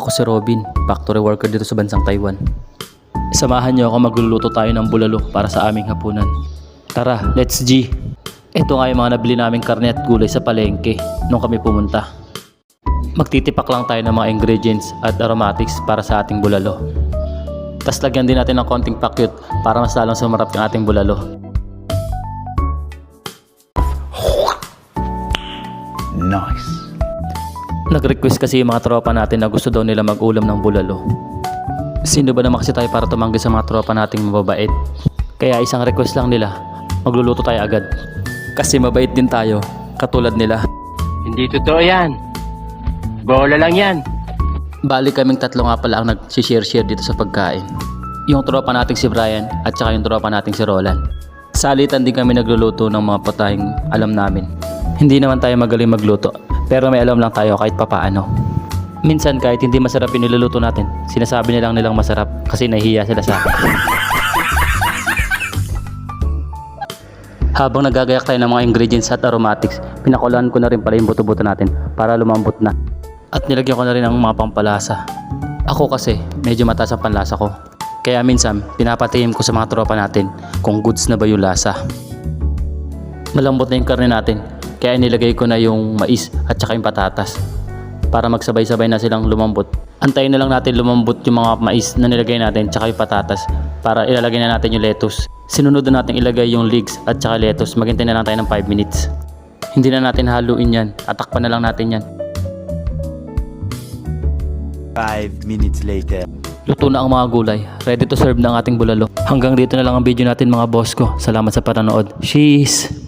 Ako si Robin, factory worker dito sa bansang Taiwan. Samahan niyo ako, magluluto tayo ng bulalo para sa aming hapunan. Tara, let's G! Ito nga yung mga nabili naming karne at gulay sa palengke nung kami pumunta. Magtitipak lang tayo ng mga ingredients at aromatics para sa ating bulalo. Tapos lagyan din natin ng konting pakyut para mas lalong sumarap yung ating bulalo. Nice. Nag-request kasi yung mga tropa natin na gusto daw nila mag-ulam ng bulalo. Sino ba naman kasi tayo para tumanggi sa mga tropa nating mababait? Kaya isang request lang nila, magluluto tayo agad. Kasi mabait din tayo, katulad nila. Hindi totoo yan. Bola lang yan. Bali kaming tatlo nga pala ang nag-share dito sa pagkain. Yung tropa nating si Brian at saka yung tropa nating si Roland. Salitan din kami nagluluto ng mga putahing alam namin. Hindi naman tayo magaling magluto, pero may alam lang tayo kahit papaano. Minsan kahit hindi masarap yung niluluto natin, sinasabi nilang masarap kasi nahihiya sila sa akin. Habang nagagayak tayo ng mga ingredients at aromatics, pinakulaan ko na rin pala yung buto-buto natin para lumambot na. At nilagyan ko na rin ang mga pampalasa. Ako kasi, medyo mataas ang panlasa ko. Kaya minsan, pinapatihim ko sa mga tropa natin kung goods na ba yung lasa. Malambot na yung karne natin, kaya nilagay ko na yung mais at saka yung patatas. Para magsabay-sabay na silang lumambot. Antayin na lang natin lumambot yung mga mais na nilagay natin tsaka yung patatas para ilalagay na natin yung lettuce. Sinunod na natin ilagay yung leeks at saka lettuce. Maghintay na lang tayo ng 5 minutes. Hindi na natin haluin yan. Atakpan na lang natin yan. 5 minutes later. Luto na ang mga gulay. Ready to serve na ang ating bulalo. Hanggang dito na lang ang video natin mga boss ko. Salamat sa panonood. Cheese!